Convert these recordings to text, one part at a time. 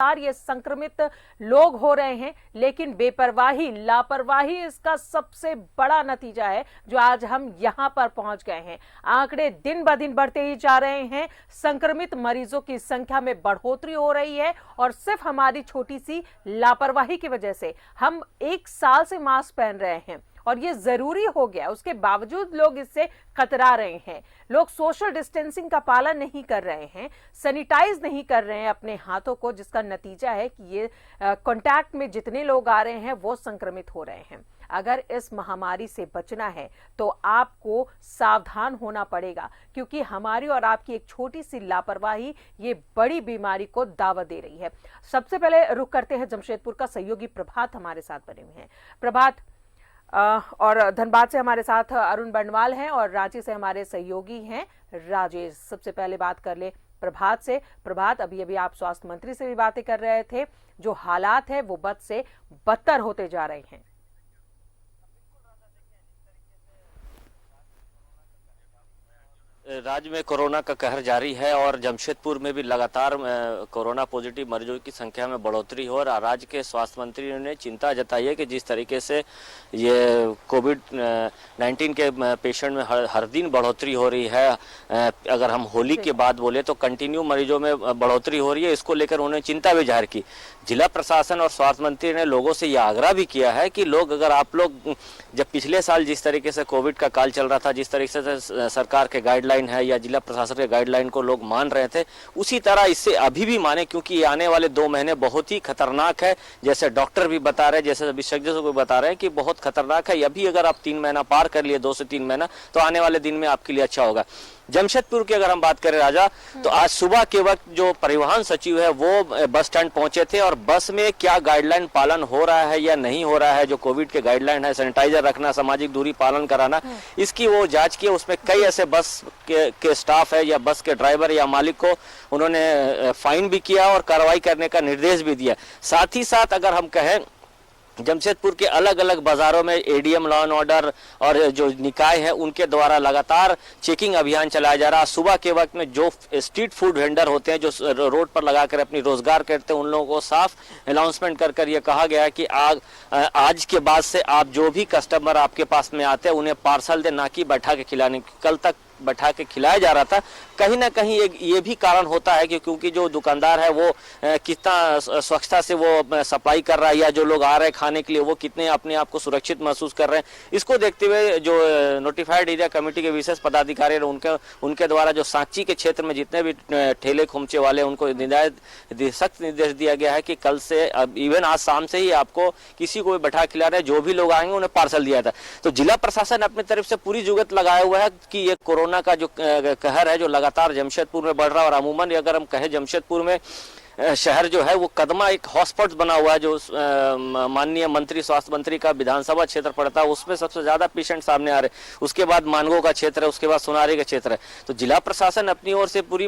लगातार ये संक्रमित लोग हो रहे हैं, लेकिन बेपरवाही, लापरवाही इसका सबसे बड़ा नतीजा है जो आज हम यहां पर पहुंच गए हैं। आंकड़े दिन ब दिन बढ़ते ही जा रहे हैं, संक्रमित मरीजों की संख्या में बढ़ोतरी हो रही है और सिर्फ हमारी छोटी सी लापरवाही की वजह से हम 1 साल से मास्क पहन रहे हैं और ये जरूरी हो गया, उसके बावजूद लोग इससे कतरा रहे हैं। लोग सोशल डिस्टेंसिंग का पालन नहीं कर रहे हैं, सैनिटाइज नहीं कर रहे हैं अपने हाथों को, जिसका नतीजा है कि ये कांटेक्ट में जितने लोग आ रहे हैं वो संक्रमित हो रहे हैं। अगर इस महामारी से बचना है तो आपको सावधान होना पड़ेगा, क्योंकि हमारी और आपकी एक छोटी सी लापरवाही ये बड़ी बीमारी को दावत दे रही है। सबसे पहले रुख करते हैं जमशेदपुर का। सहयोगी प्रभात हमारे साथ बने हुए हैं। प्रभात, और धनबाद से हमारे साथ अरुण बंडवाल हैं और रांची से हमारे सहयोगी हैं राजेश। सबसे पहले बात कर ले प्रभात से। प्रभात, अभी अभी आप स्वास्थ्य मंत्री से भी बातें कर रहे थे, जो हालात है वो बद से बदतर होते जा रहे हैं। राज्य में कोरोना का कहर जारी है और जमशेदपुर में भी लगातार कोरोना पॉजिटिव मरीजों की संख्या में बढ़ोतरी हो और राज्य के स्वास्थ्य मंत्री ने चिंता जताई है कि जिस तरीके से ये कोविड-19 के पेशेंट में हर दिन बढ़ोतरी हो रही है। अगर हम होली के बाद बोले तो कंटिन्यू मरीजों में बढ़ोतरी हो रही है। इसको लेकर उन्होंने चिंता भी जाहिर की। जिला प्रशासन और स्वास्थ्य मंत्री ने लोगों से यह आग्रह भी किया है कि लोग, अगर आप लोग जब पिछले साल जिस तरीके से कोविड का काल चल रहा था, जिस तरीके से सरकार के गाइडलाइन है या जिला प्रशासन के गाइडलाइन को लोग मान रहे थे, उसी तरह इससे अभी भी माने, क्योंकि ये आने वाले 2 महीने बहुत ही खतरनाक है। जैसे डॉक्टर भी बता रहे हैं, जैसे विशेषज्ञों को बता रहे हैं कि बहुत खतरनाक है। अभी अगर आप 3 महीना पार कर लिए, 2 से 3 महीना, तो आने वाले दिन में आपके लिए अच्छा होगा। जमशेदपुर की अगर हम बात करें राजा, तो आज सुबह के वक्त जो परिवहन सचिव है वो बस स्टैंड पहुंचे थे और बस में क्या गाइडलाइन पालन हो रहा है या नहीं हो रहा है, जो कोविड के गाइडलाइन है, सैनिटाइजर रखना, सामाजिक दूरी पालन कराना, इसकी वो जांच की। उसमें कई ऐसे बस के स्टाफ है या बस के ड्राइवर या मालिक को उन्होंने फाइन भी किया और कार्रवाई करने का निर्देश भी दिया। साथ ही साथ अगर हम कहें, जमशेदपुर के अलग अलग बाजारों में एडीएम, लॉ एंड ऑर्डर और जो निकाय है उनके द्वारा लगातार चेकिंग अभियान चलाया जा रहा है। सुबह के वक्त में जो स्ट्रीट फूड वेंडर होते हैं, जो रोड पर लगाकर अपनी रोजगार करते हैं, उन लोगों को साफ अनाउंसमेंट कर ये कहा गया है कि आज के बाद से आप जो भी कस्टमर आपके पास में आते हैं उन्हें पार्सल दे, ना कि बैठा के खिलाने। कल तक बैठा के खिलाया जा रहा था। कहीं ना कहीं ये भी कारण होता है कि क्योंकि जो दुकानदार है वो कितना स्वच्छता से वो सप्लाई कर रहा है, या जो लोग आ रहे हैं खाने के लिए वो कितने अपने आप को सुरक्षित महसूस कर रहे हैं। इसको देखते हुए जो नोटिफाइड एरिया कमेटी के विशेष पदाधिकारी उनके द्वारा जो सांची के क्षेत्र में जितने भी ठेले खोमचे वाले, उनको सख्त निर्देश दिया गया है कि कल से, इवन आज शाम से ही आपको किसी को भी बैठा खिला रहे, जो भी लोग आएंगे उन्हें पार्सल दिया था। तो जिला प्रशासन अपनी तरफ से पूरी जुगत लगाया हुआ है कि ये कोरोना का जो कहर है जो लगातार जमशेदपुर में बढ़ रहा है। और अमूमन अगर हम कहें, जमशेदपुर में शहर जो है वो कदमा एक हॉटस्पॉट बना हुआ है, जो माननीय मंत्री, स्वास्थ्य मंत्री का विधानसभा क्षेत्र पड़ता है, उसमें सबसे ज्यादा पेशेंट सामने आ रहे हैं। उसके बाद मानगो का क्षेत्र है, उसके बाद सोनारी का क्षेत्र है। तो जिला प्रशासन अपनी ओर से पूरी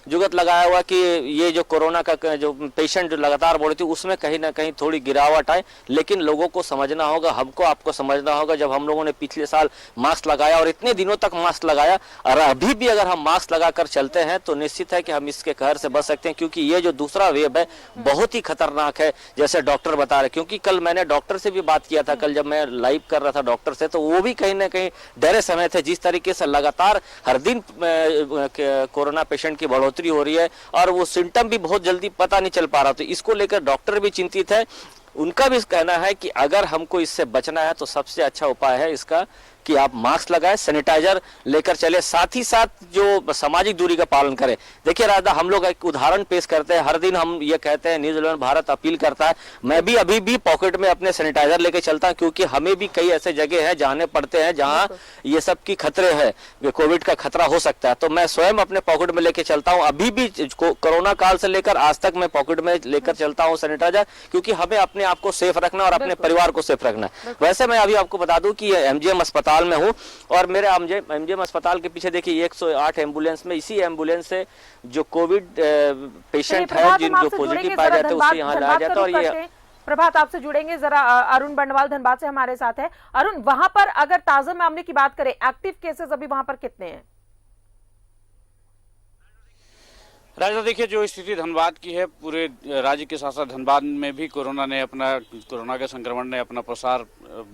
जुगत लगाया हुआ कि ये जो कोरोना का जो पेशेंट जो लगातार बढ़ी थी उसमें कहीं ना कहीं थोड़ी गिरावट आए। लेकिन लोगों को समझना होगा, हमको आपको समझना होगा, जब हम लोगों ने पिछले साल मास्क लगाया और इतने दिनों तक मास्क लगाया, और अभी भी अगर हम मास्क लगाकर चलते हैं तो निश्चित है कि हम इसके कहर से बच सकते हैं। क्योंकि ये जो दूसरा वेव है बहुत ही खतरनाक है, जैसे डॉक्टर बता रहे। क्योंकि कल मैंने डॉक्टर से भी बात किया था, कल जब मैं लाइव कर रहा था डॉक्टर से, तो वो भी कहीं ना कहीं डरे समय थे। जिस तरीके से लगातार हर दिन कोरोना पेशेंट की बढ़ोतरी हो रही है और वो सिम्टम भी बहुत जल्दी पता नहीं चल पा रहा, तो इसको लेकर डॉक्टर भी चिंतित है। उनका भी कहना है कि अगर हमको इससे बचना है तो सबसे अच्छा उपाय है इसका कि आप मास्क लगाएं, सैनिटाइजर लेकर चले, साथ ही साथ जो सामाजिक दूरी का पालन करें। देखिए राधा, हम लोग एक उदाहरण पेश करते हैं, हर दिन हम ये कहते हैं, न्यूज़ 11 भारत अपील करता है, मैं भी अभी भी पॉकेट में अपने सैनिटाइजर लेकर चलता हूं, क्योंकि हमें भी कई ऐसे जगह है जाने पड़ते हैं जहां ये सब की खतरे है, कोविड का खतरा हो सकता है। तो मैं स्वयं अपने पॉकेट में लेकर चलता हूँ, अभी भी कोरोना काल से लेकर आज तक मैं पॉकेट में लेकर चलता हूँ सैनिटाइजर, क्योंकि हमें अपने आप को सेफ रखना और अपने परिवार को सेफ रखना। वैसे मैं अभी आपको बता दूं कि एमजीएम अस्पताल में हूं और मेरे एमजीएम अस्पताल के पीछे देखिए 108 एम्बुलेंस में, इसी एम्बुलेंस से जो कोविड पेशेंट है, जो पॉजिटिव पाया जाता है, उससे यहाँ लाया जाता है। और ये प्रभात, आपसे जुड़ेंगे जरा। अरुण बंडवाल धनबाद से हमारे साथ है। अरुण, वहां पर अगर ताजा मामले की बात करें, एक्टिव केसेस अभी वहां पर कितने हैं? राजा, देखिए जो स्थिति धनबाद की है, पूरे राज्य के साथ साथ धनबाद में भी कोरोना के संक्रमण ने अपना प्रसार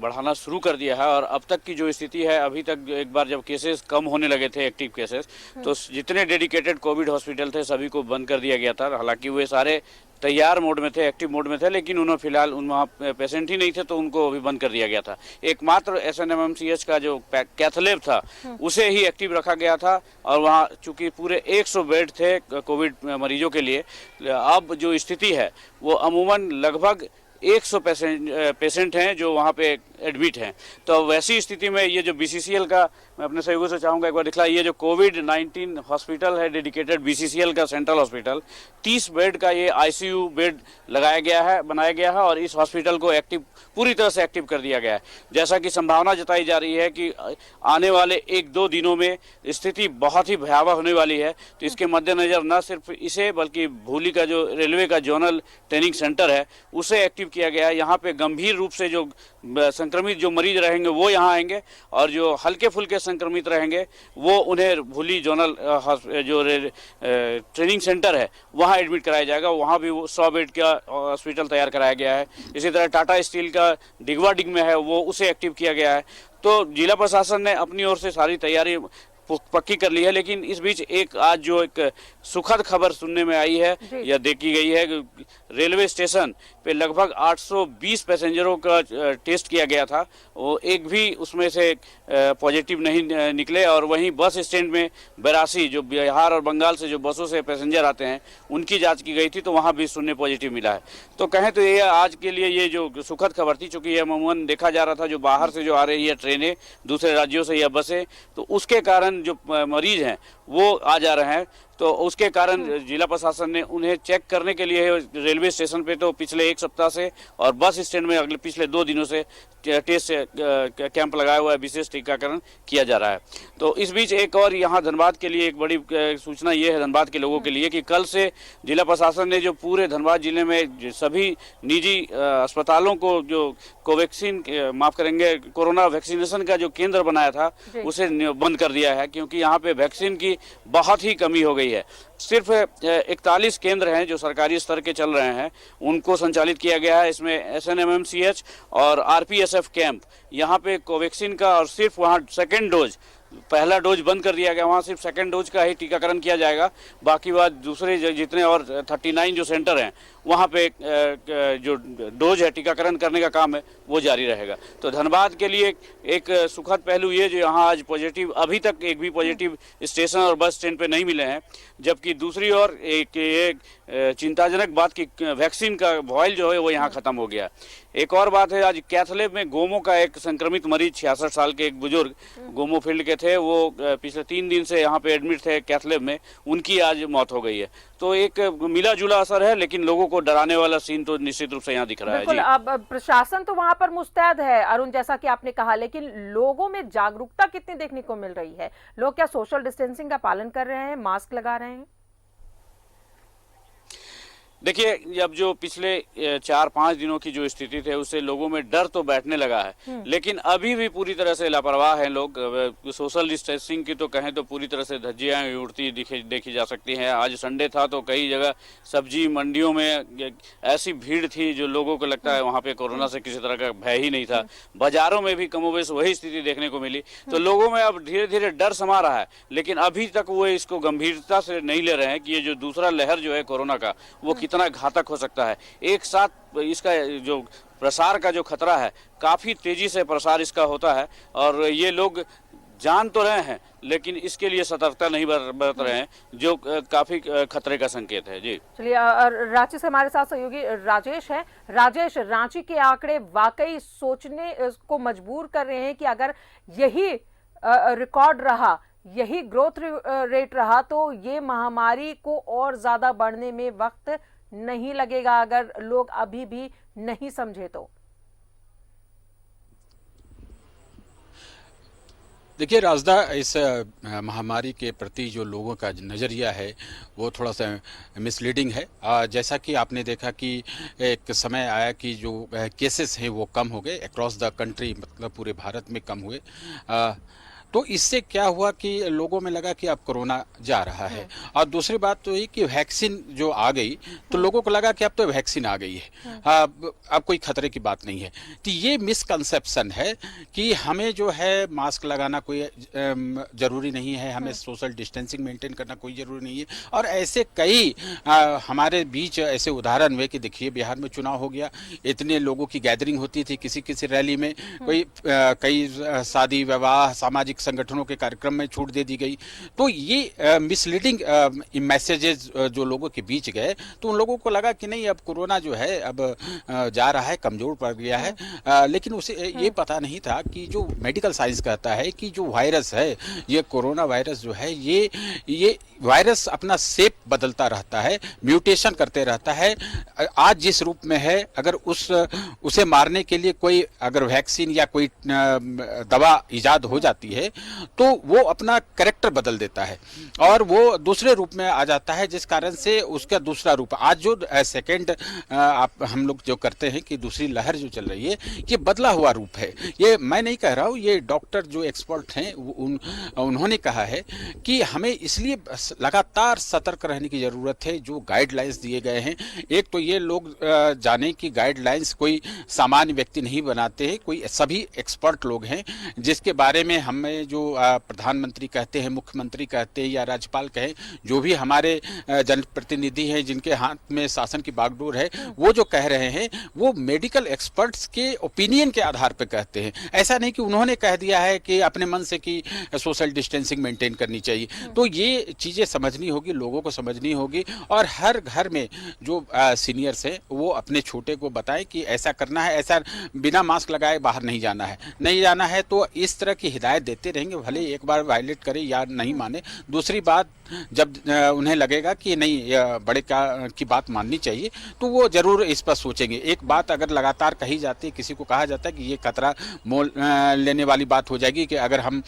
बढ़ाना शुरू कर दिया है। और अब तक की जो स्थिति है, अभी तक एक बार जब केसेस कम होने लगे थे, एक्टिव केसेस, तो जितने डेडिकेटेड कोविड हॉस्पिटल थे सभी को बंद कर दिया गया था। हालांकि वे सारे तैयार मोड में थे, एक्टिव मोड में थे, लेकिन उन्होंने फिलहाल वहाँ पेशेंट ही नहीं थे तो उनको अभी बंद कर दिया गया था। एकमात्र SNMMCH का जो कैथलैब था उसे ही एक्टिव रखा गया था। और वहाँ चूंकि पूरे 100 बेड थे कोविड मरीजों के लिए, अब जो स्थिति है वो अमूमन लगभग 100 पेशेंट हैं जो वहाँ पे एडमिट हैं। तो वैसी स्थिति में ये जो BCCL का, मैं अपने सहयोगियों से चाहूँगा एक बार दिखला, ये जो कोविड-19 हॉस्पिटल है डेडिकेटेड BCCL का सेंट्रल हॉस्पिटल, 30 बेड का ये ICU बेड लगाया गया है, बनाया गया है और इस हॉस्पिटल को एक्टिव, पूरी तरह से एक्टिव कर दिया गया है। जैसा कि संभावना जताई जा रही है कि आने वाले 1-2 दिनों में स्थिति बहुत ही भयावह होने वाली है। तो इसके मद्देनजर न सिर्फ इसे बल्कि भूली का जो रेलवे का जोनल ट्रेनिंग सेंटर है उसे एक्टिव किया गया है। यहाँ पे गंभीर रूप से जो संक्रमित जो मरीज रहेंगे वो यहाँ आएंगे और जो हल्के फुल्के संक्रमित रहेंगे वो उन्हें भूली जोनल जो ट्रेनिंग सेंटर है वहाँ एडमिट कराया जाएगा। वहाँ भी 100 बेड का हॉस्पिटल तैयार कराया गया है। इसी तरह टाटा स्टील का डिगवाडिग में है वो उसे एक्टिव किया गया है। तो जिला प्रशासन ने अपनी ओर से सारी तैयारी पक्की कर ली है। लेकिन इस बीच आज जो एक सुखद खबर सुनने में आई है या देखी गई है, रेलवे स्टेशन पे लगभग 820 पैसेंजरों का टेस्ट किया गया था, वो एक भी उसमें से पॉजिटिव नहीं निकले। और वहीं बस स्टैंड में 82 जो बिहार और बंगाल से जो बसों से पैसेंजर आते हैं उनकी जांच की गई थी, तो वहां भी शून्य पॉजिटिव मिला है। तो कहें तो ये आज के लिए ये जो सुखद खबर थी, चूंकि ये अमूमन देखा जा रहा था जो बाहर से जो आ रही है ट्रेनें दूसरे राज्यों से या बसें, तो उसके कारण जो मरीज हैं वो आ जा रहे हैं। तो उसके कारण जिला प्रशासन ने उन्हें चेक करने के लिए रेलवे स्टेशन पे तो पिछले 1 सप्ताह से और बस स्टैंड में पिछले 2 दिनों से टेस्ट कैंप लगाया हुआ है, विशेष टीकाकरण किया जा रहा है। तो इस बीच एक और यहाँ धनबाद के लिए एक बड़ी सूचना ये है, धनबाद के लोगों के लिए, कि कल से जिला प्रशासन ने जो पूरे धनबाद जिले में सभी निजी अस्पतालों को जो कोवैक्सीन माफ करेंगे कोरोना वैक्सीनेशन का जो केंद्र बनाया था उसे बंद कर दिया है, क्योंकि यहाँ पे वैक्सीन की बहुत ही कमी हो गई है। सिर्फ 41 केंद्र हैं जो सरकारी स्तर के चल रहे हैं, उनको संचालित किया गया है। इसमें SNMMCH और RPSF कैंप, यहाँ पे कोवैक्सीन का और सिर्फ वहाँ सेकेंड डोज, पहला डोज बंद कर दिया गया, वहाँ सिर्फ सेकंड डोज का ही टीकाकरण किया जाएगा। बाकी बात दूसरे जितने और 39 जो सेंटर हैं वहाँ पे जो डोज है टीकाकरण करने का काम है वो जारी रहेगा। तो धनबाद के लिए एक सुखद पहलू ये जो यहाँ आज पॉजिटिव, अभी तक एक भी पॉजिटिव स्टेशन और बस स्टैंड पे नहीं मिले हैं, जबकि दूसरी ओर एक चिंताजनक बात की वैक्सीन का वॉयल जो है वो यहाँ खत्म हो गया। एक और बात है, आज कैथलैब में गोमो का एक संक्रमित मरीज 66 साल के एक बुजुर्ग गोमो फील्ड के थे, वो पिछले 3 दिन से यहाँ पे एडमिट थे कैथलैब में, उनकी आज मौत हो गई है। तो एक मिला जुला असर है, लेकिन लोगों को डराने वाला सीन तो निश्चित रूप से यहाँ दिख रहा है। जी, अब प्रशासन तो वहां पर मुस्तैद है अरुण, जैसा कि आपने कहा, लेकिन लोगों में जागरूकता कितनी देखने को मिल रही है? लोग क्या सोशल डिस्टेंसिंग का पालन कर रहे हैं, मास्क लगा रहे हैं? देखिए, अब जो पिछले 4-5 दिनों की जो स्थिति थे उससे लोगों में डर तो बैठने लगा है, लेकिन अभी भी पूरी तरह से लापरवाह हैं लोग। सोशल डिस्टेंसिंग की तो कहें तो पूरी तरह से धज्जियां उड़ती देखी जा सकती हैं। आज संडे था तो कई जगह सब्जी मंडियों में ऐसी भीड़ थी जो लोगों को लगता है वहाँ पे कोरोना से किसी तरह का भय ही नहीं था। बाजारों में भी कमोबेश वही स्थिति देखने को मिली। तो लोगों में अब धीरे धीरे डर समा रहा है, लेकिन अभी तक वो इसको गंभीरता से नहीं ले रहे हैं कि ये जो दूसरा लहर जो है कोरोना का वो कितना घातक हो सकता है। एक साथ इसका जो प्रसार का जो खतरा है, काफी तेजी से प्रसार इसका होता है और ये लोग जान तो रहे हैं लेकिन इसके लिए सतर्कता नहीं बरत रहे हैं, जो काफी खतरे का संकेत है। जी चलिए, रांची से हमारे साथ सहयोगी राजेश है। राजेश, रांची के आंकड़े वाकई सोचने को मजबूर कर रहे हैं कि अगर यही रिकॉर्ड रहा, यही ग्रोथ रेट रहा, तो ये महामारी को और ज्यादा बढ़ने में वक्त नहीं लगेगा अगर लोग अभी भी नहीं समझे तो। देखिए राजदा, इस महामारी के प्रति जो लोगों का नज़रिया है वो थोड़ा सा मिसलीडिंग है। जैसा कि आपने देखा कि एक समय आया कि जो केसेस हैं वो कम हो गए अक्रॉस द कंट्री, मतलब पूरे भारत में कम हुए। तो इससे क्या हुआ कि लोगों में लगा कि अब कोरोना जा रहा है। और दूसरी बात तो ये कि वैक्सीन जो आ गई तो लोगों को लगा कि अब तो वैक्सीन आ गई है, अब कोई खतरे की बात नहीं है। तो ये मिसकंसेप्शन है कि हमें जो है मास्क लगाना कोई ज़रूरी नहीं है, हमें सोशल डिस्टेंसिंग मेंटेन करना कोई ज़रूरी नहीं है। और ऐसे कई हमारे बीच ऐसे उदाहरण हुए कि देखिए बिहार में चुनाव हो गया, इतने लोगों की गैदरिंग होती थी किसी किसी रैली में, कई शादी विवाह सामाजिक संगठनों के कार्यक्रम में छूट दे दी गई। तो ये मिसलीडिंग मैसेजेस जो लोगों के बीच गए तो उन लोगों को लगा कि नहीं अब कोरोना जो है अब जा रहा है, कमजोर पड़ गया है। लेकिन उसे ये पता नहीं था कि जो मेडिकल साइंस कहता है कि जो वायरस है, ये कोरोना वायरस जो है, ये वायरस अपना शेप बदलता रहता है, म्यूटेशन करते रहता है। आज जिस रूप में है अगर उसे मारने के लिए कोई अगर वैक्सीन या कोई दवा इजाद हो जाती है तो वो अपना कैरेक्टर बदल देता है और वो दूसरे रूप में आ जाता है, जिस कारण से उसका दूसरा रूप आज जो सेकेंड हम लोग जो करते हैं कि दूसरी लहर जो चल रही है ये बदला हुआ रूप है। ये मैं नहीं कह रहा हूँ, ये डॉक्टर जो एक्सपर्ट हैं उन्होंने कहा है कि हमें इसलिए लगातार सतर्क रहने की ज़रूरत है। जो गाइडलाइंस दिए गए हैं, एक तो ये लोग जाने की गाइडलाइंस कोई सामान्य व्यक्ति नहीं बनाते हैं, कोई सभी एक्सपर्ट लोग हैं जिसके बारे में हमें जो प्रधानमंत्री कहते हैं, मुख्यमंत्री कहते हैं या राज्यपाल कहें, जो भी हमारे जनप्रतिनिधि हैं जिनके हाथ में शासन की बागडोर है, वो जो कह रहे हैं वो मेडिकल एक्सपर्ट्स के ओपिनियन के आधार पर कहते हैं। ऐसा नहीं कि उन्होंने कह दिया है कि अपने मन से कि सोशल डिस्टेंसिंग मेंटेन करनी चाहिए। तो ये चीज़ें समझनी होगी, लोगों को समझनी होगी और हर घर में जो सीनियर्स हैं वो अपने छोटे को बताएं कि ऐसा करना है, ऐसा बिना मास्क लगाए बाहर नहीं जाना है। तो इस तरह की हिदायत देते रहेंगे, भले एक बार वायलेट करे या नहीं माने। दूसरी बात, जब उन्हें लगेगा कि नहीं बड़े की बात माननी चाहिए तो वो जरूर इस पर सोचेंगे। एक बात अगर लगातार कही जाती है, किसी को कहा जाता है कि ये खतरा मोल लेने वाली बात हो जाएगी कि अगर हम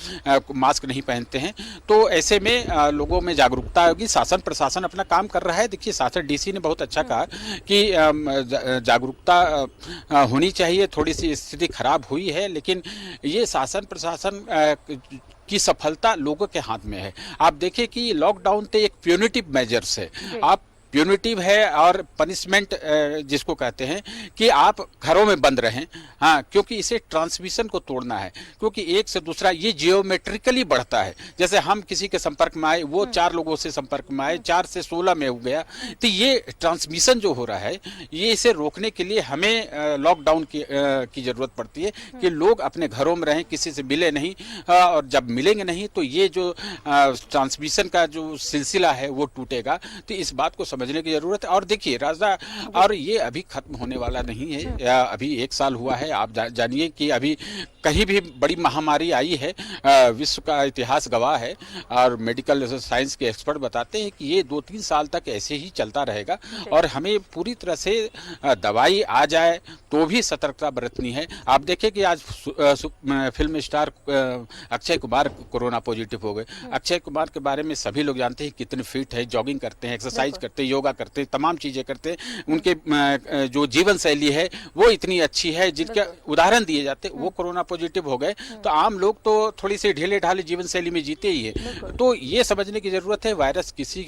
मास्क नहीं पहनते हैं, तो ऐसे में लोगों में जागरूकता होगी। शासन प्रशासन अपना काम कर रहा है। देखिए शासन डीसी ने बहुत अच्छा कहा कि जागरूकता होनी चाहिए। थोड़ी सी स्थिति खराब हुई है लेकिन ये शासन प्रशासन की सफलता लोगों के हाथ में है। आप देखिए कि लॉकडाउन तो एक प्यूनिटिव मेजर्स है, आप प्यूनिटिव है और पनिशमेंट जिसको कहते हैं कि आप घरों में बंद रहें। हाँ, क्योंकि इसे ट्रांसमिशन को तोड़ना है, क्योंकि एक से दूसरा ये जियोमेट्रिकली बढ़ता है। जैसे हम किसी के संपर्क में आए, वो 4 लोगों से संपर्क में आए, 4 से 16 में हो गया। तो ये ट्रांसमिशन जो हो रहा है, ये इसे रोकने के लिए हमें लॉकडाउन की जरूरत पड़ती है कि लोग अपने घरों में रहें, किसी से मिले नहीं। और जब मिलेंगे नहीं तो ये जो ट्रांसमिशन का जो सिलसिला है वो टूटेगा। तो इस बात को समझने की जरूरत है। और देखिए राजा, और ये अभी खत्म होने वाला नहीं है। अभी 1 साल हुआ है। आप जानिए कि अभी कहीं भी बड़ी महामारी आई है, विश्व का इतिहास गवाह है और मेडिकल साइंस के एक्सपर्ट बताते हैं कि ये 2-3 साल तक ऐसे ही चलता रहेगा और हमें पूरी तरह से दवाई आ जाए तो भी सतर्कता बरतनी है। आप देखें कि आज film star Akshay Kumar corona positive हो गए। अक्षय कुमार के बारे में सभी लोग जानते हैं कितने फिट है, जॉगिंग करते हैं, एक्सरसाइज करते हैं, योगा करते हैं, तमाम चीजें करते हैं। उनके जो जीवन शैली है वो इतनी अच्छी है, जिनके उदाहरण दिए जाते हैं। वो कोरोना पॉजिटिव हो गए तो आम लोग तो थोड़ी सी ढीले ढाले जीवन शैली में जीते ही है। तो ये समझने की जरूरत है, वायरस किसी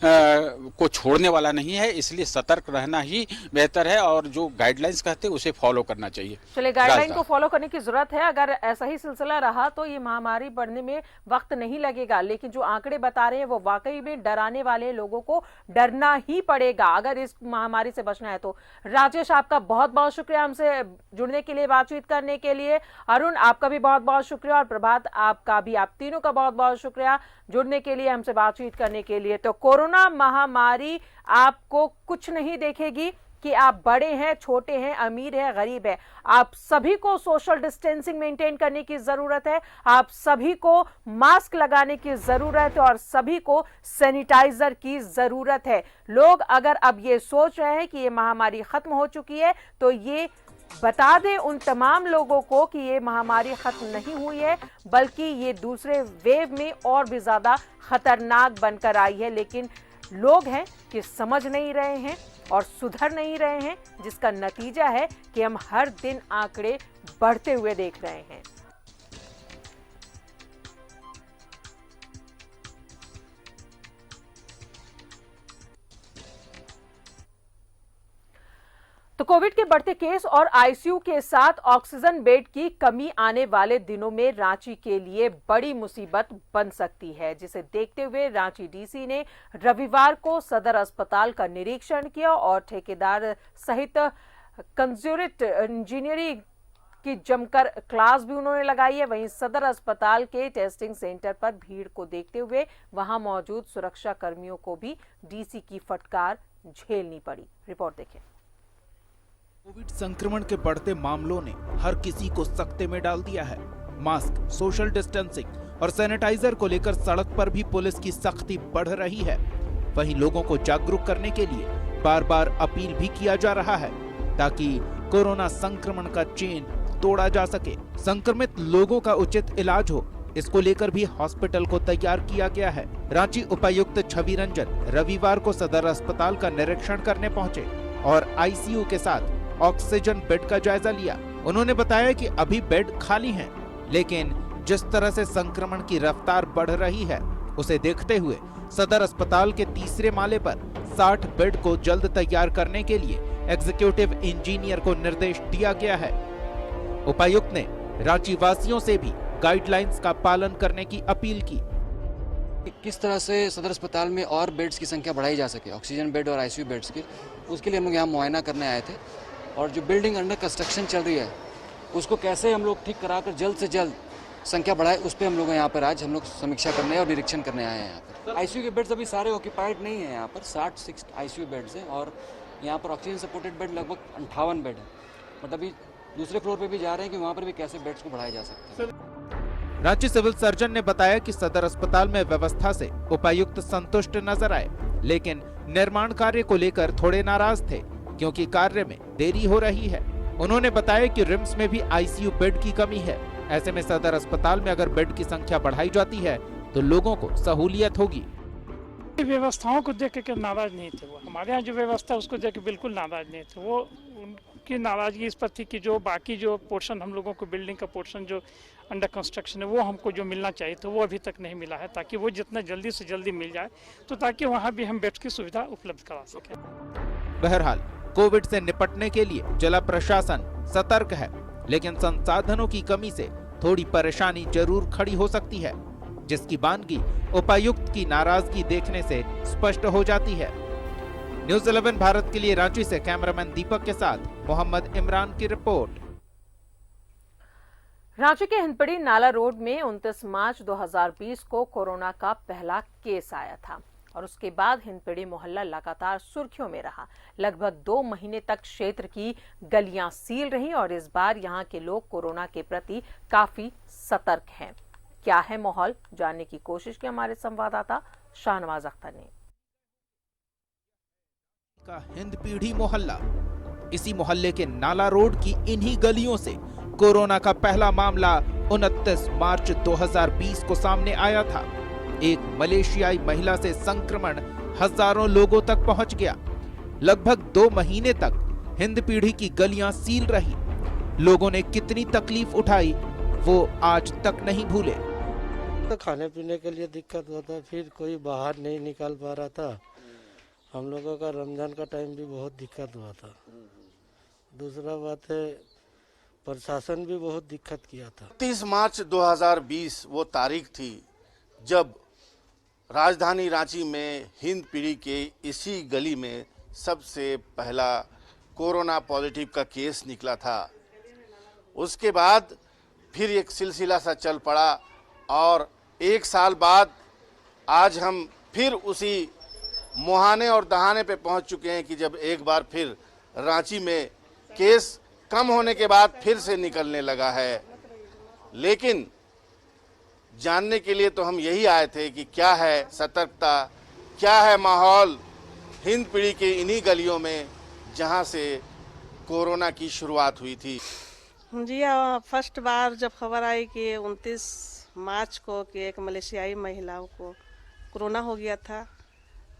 को छोड़ने वाला नहीं है, इसलिए सतर्क रहना ही बेहतर है और जो गाइडलाइंस कहते हैं उसे फॉलो करना चाहिए। चलिए, गाइडलाइन को फॉलो करने की जरूरत है। अगर ऐसा ही सिलसिला रहा तो ये महामारी बढ़ने में वक्त नहीं लगेगा, लेकिन जो आंकड़े बता रहे हैं वो वाकई में डराने वाले। लोगों को डरना ही पड़ेगा अगर इस महामारी से बचना है तो। राजेश, आपका बहुत बहुत शुक्रिया हमसे जुड़ने के लिए, बातचीत करने के लिए। अरुण, आपका भी बहुत बहुत शुक्रिया और प्रभात, आपका भी, आप तीनों का बहुत बहुत शुक्रिया जुड़ने के लिए, हमसे बातचीत करने के लिए। तो कोरोना महामारी आपको कुछ नहीं देखेगी कि आप बड़े हैं, छोटे हैं, अमीर हैं, गरीब हैं। आप सभी को सोशल डिस्टेंसिंग मेंटेन करने की जरूरत है, आप सभी को मास्क लगाने की जरूरत है और सभी को सैनिटाइजर की जरूरत है। लोग अगर अब ये सोच रहे हैं कि ये महामारी खत्म हो चुकी है तो ये बता दें उन तमाम लोगों को कि ये महामारी खत्म नहीं हुई है, बल्कि ये दूसरे वेव में और भी ज्यादा खतरनाक बनकर आई है। लेकिन लोग हैं कि समझ नहीं रहे हैं और सुधर नहीं रहे हैं, जिसका नतीजा है कि हम हर दिन आंकड़े बढ़ते हुए देख रहे हैं। तो कोविड के बढ़ते केस और आईसीयू के साथ ऑक्सीजन बेड की कमी आने वाले दिनों में रांची के लिए बड़ी मुसीबत बन सकती है, जिसे देखते हुए रांची डीसी ने रविवार को सदर अस्पताल का निरीक्षण किया और ठेकेदार सहित कंज्यूरेट इंजीनियरिंग की जमकर क्लास भी उन्होंने लगाई है। वहीं सदर अस्पताल के टेस्टिंग सेंटर पर भीड़ को देखते हुए वहां मौजूद सुरक्षा कर्मियों को भी डीसी की फटकार झेलनी पड़ी। रिपोर्ट देखें। कोविड संक्रमण के बढ़ते मामलों ने हर किसी को सकते में डाल दिया है। मास्क, सोशल डिस्टेंसिंग और सैनिटाइजर को लेकर सड़क पर भी पुलिस की सख्ती बढ़ रही है। वहीं लोगों को जागरूक करने के लिए बार बार अपील भी किया जा रहा है ताकि कोरोना संक्रमण का चेन तोड़ा जा सके। संक्रमित लोगों का उचित इलाज हो, इसको लेकर भी हॉस्पिटल को तैयार किया गया है। रांची उपायुक्त छवि रंजन रविवार को सदर अस्पताल का निरीक्षण करने पहुंचे और आईसीयू के साथ ऑक्सीजन बेड का जायजा लिया। उन्होंने बताया कि अभी बेड खाली हैं, लेकिन जिस तरह से संक्रमण की रफ्तार बढ़ रही है उसे देखते हुए सदर अस्पताल के तीसरे माले पर 60 बेड को जल्द तैयार करने के लिए एग्जीक्यूटिव इंजीनियर को निर्देश दिया गया है। उपायुक्त ने रांची वासियों से भी गाइडलाइंस का पालन करने की अपील की। किस तरह से सदर अस्पताल में और बेड्स की संख्या बढ़ाई जा सके, ऑक्सीजन बेड और आईसीयू बेड्स की, उसके लिए हम लोग यहाँ मुआयना करने आए थे। और जो बिल्डिंग अंडर कंस्ट्रक्शन चल रही है उसको कैसे हम लोग ठीक कराकर जल्द से जल्द संख्या बढ़ाए, उस पर हम लोग यहाँ पर आज हम लोग समीक्षा करने और निरीक्षण करने आए हैं। यहाँ पर आईसीयू के बेड्स अभी सारे ऑक्यूपाइड नहीं है। यहाँ पर 60 आईसीयू बेड्स हैं और यहाँ पर ऑक्सीजन सपोर्टेड बेड लगभग 58 बेड है। मतलब अभी दूसरे फ्लोर पे भी जा रहे हैं कि वहाँ पर भी कैसे बेड्स को बढ़ाया जा सकता है। रांची सिविल सर्जन ने बताया कि सदर अस्पताल में व्यवस्था से उपायुक्त संतुष्ट नजर आए, लेकिन निर्माण कार्य को लेकर थोड़े नाराज थे क्योंकि कार्य में देरी हो रही है। उन्होंने बताया कि रिम्स में भी आईसीयू बेड की कमी है। ऐसे में सदर अस्पताल में अगर बेड की संख्या बढ़ाई जाती है तो लोगों को सहूलियत होगी। व्यवस्थाओं को देख के नाराज नहीं थे वो, हमारे यहाँ जो व्यवस्था उसको देख के बिल्कुल नाराज नहीं थे वो। उनकी नाराजगी इस पर थी कि जो बाकी जो पोर्शन हम लोगों को बिल्डिंग का पोर्शन जो अंडर कंस्ट्रक्शन है वो हमको जो मिलना चाहिए तो वो अभी तक नहीं मिला है, ताकि वो जितना जल्दी से जल्दी मिल जाए तो ताकि वहाँ भी हम बेड की सुविधा उपलब्ध करा सकें। बहरहाल कोविड से निपटने के लिए जिला प्रशासन सतर्क है, लेकिन संसाधनों की कमी से थोड़ी परेशानी जरूर खड़ी हो सकती है, जिसकी बानगी उपायुक्त की नाराजगी देखने से स्पष्ट हो जाती है। न्यूज़ 11 भारत के लिए रांची से कैमरामैन दीपक के साथ मोहम्मद इमरान की रिपोर्ट। रांची के हिंदपीढ़ी नाला रोड में 29 मार्च 2020 को कोरोना का पहला केस आया था और उसके बाद हिंदपीढ़ी मोहल्ला लगातार सुर्खियों में रहा। लगभग 2 महीने तक क्षेत्र की गलियां सील रहीं और इस बार यहां के लोग कोरोना के प्रति काफी सतर्क हैं। क्या है माहौल, जानने की कोशिश की हमारे संवाददाता शाहनवाज अख्तर ने। का हिंदपीढ़ी मोहल्ला, इसी मोहल्ले के नाला रोड की इन्हीं गलियों से कोरोना का पहला मामला 29 मार्च 2020 को सामने आया था। एक मलेशियाई महिला से संक्रमण हजारों लोगों तक पहुंच गया। लगभग 2 महीने तक हिंदपीढ़ी की गलियां सील रही। लोगों ने कितनी तकलीफ उठाई वो आज तक नहीं भूले। तो खाने पीने के लिए दिक्कत होता, फिर कोई बाहर नहीं निकाल पा रहा था। हम लोगों का रमजान का टाइम भी बहुत दिक्कत हुआ था। दूसरा बात है प्रशासन भी बहुत दिक्कत किया था। 30 मार्च 2020 वो तारीख थी जब राजधानी रांची में हिंदपीढ़ी के इसी गली में सबसे पहला कोरोना पॉजिटिव का केस निकला था। उसके बाद फिर एक सिलसिला सा चल पड़ा और 1 साल बाद आज हम फिर उसी मुहाने और दहाने पे पहुंच चुके हैं कि जब एक बार फिर रांची में केस कम होने के बाद फिर से निकलने लगा है। लेकिन जानने के लिए तो हम यही आए थे कि क्या है सतर्कता, क्या है माहौल हिंदपीढ़ी के इन्हीं गलियों में जहां से कोरोना की शुरुआत हुई थी। जी, फर्स्ट बार जब खबर आई कि 29 मार्च को कि एक मलेशियाई महिलाओं को कोरोना हो गया था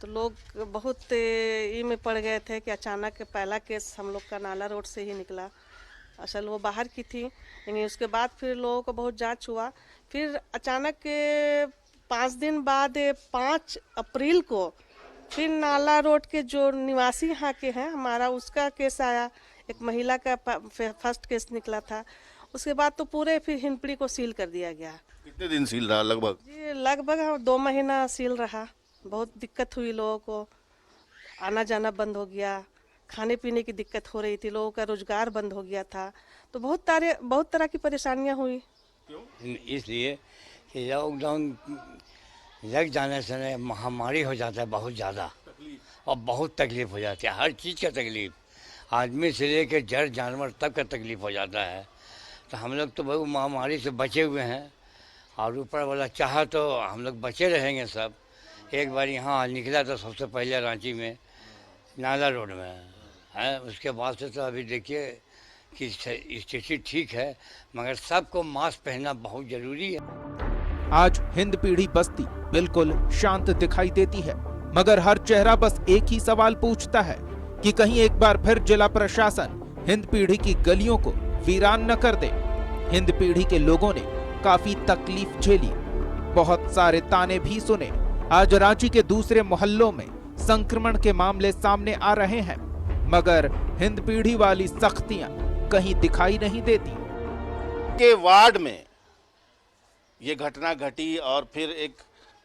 तो लोग बहुत ई में पड़ गए थे कि अचानक पहला केस हम लोग का नाला रोड से ही निकला। असल वो बाहर की थी, लेकिन उसके बाद फिर लोगों को बहुत जांच हुआ। फिर अचानक 5 दिन बाद 5 अप्रैल को फिर नाला रोड के जो निवासी यहाँ के हैं हमारा उसका केस आया, एक महिला का फर्स्ट केस निकला था। उसके बाद तो पूरे फिर हिंदपीढ़ी को सील कर दिया गया। कितने दिन सील रहा लगभग? जी लगभग 2 महीना सील रहा। बहुत दिक्कत हुई, लोगों को आना जाना बंद हो गया, खाने पीने की दिक्कत हो रही थी, लोगों का रोजगार बंद हो गया था, तो बहुत तरह की परेशानियां हुई। इसलिए कि लॉकडाउन लग जाने से महामारी हो जाता है बहुत ज़्यादा, और बहुत तकलीफ हो जाती है, हर चीज़ का तकलीफ, आदमी से लेकर जड़ जानवर तक का तकलीफ हो जाता है। तो हम लोग तो बहुत महामारी से बचे हुए हैं, और ऊपर वाला चाहा तो हम लोग बचे रहेंगे सब। एक बार यहाँ निकला तो सबसे पहले रांची में नाला रोड में है, उसके बाद से तो अभी देखिए कि स्थिति ठीक है, मगर सबको मास्क पहनना बहुत जरूरी है। आज हिंदपीढ़ी बस्ती बिल्कुल शांत दिखाई देती है, मगर हर चेहरा बस एक ही सवाल पूछता है कि कहीं एक बार फिर जिला प्रशासन हिंदपीढ़ी की गलियों को वीरान न कर दे। हिंदपीढ़ी के लोगों ने काफी तकलीफ झेली, बहुत सारे ताने भी सुने। आज रांची के दूसरे मोहल्लों में संक्रमण के मामले सामने आ रहे हैं, मगर हिंदपीढ़ी वाली सख्तियां कहीं दिखाई नहीं देती। के वार्ड में ये घटना घटी और फिर एक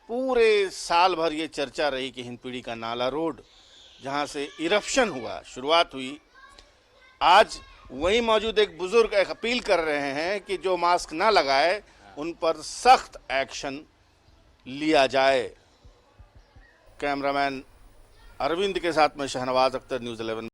पूरे साल भर ये चर्चा रही कि हिंदपीढ़ी का नाला रोड जहाँ से इरप्शन हुआ, शुरुआत हुई। आज वहीं मौजूद एक बुजुर्ग एक अपील कर रहे हैं कि जो मास्क ना लगाए उन पर सख्त एक्शन लिया जाए। कैमरामैन अरविंद के साथ में शहनवाज अख्तर, न्यूज़ 11।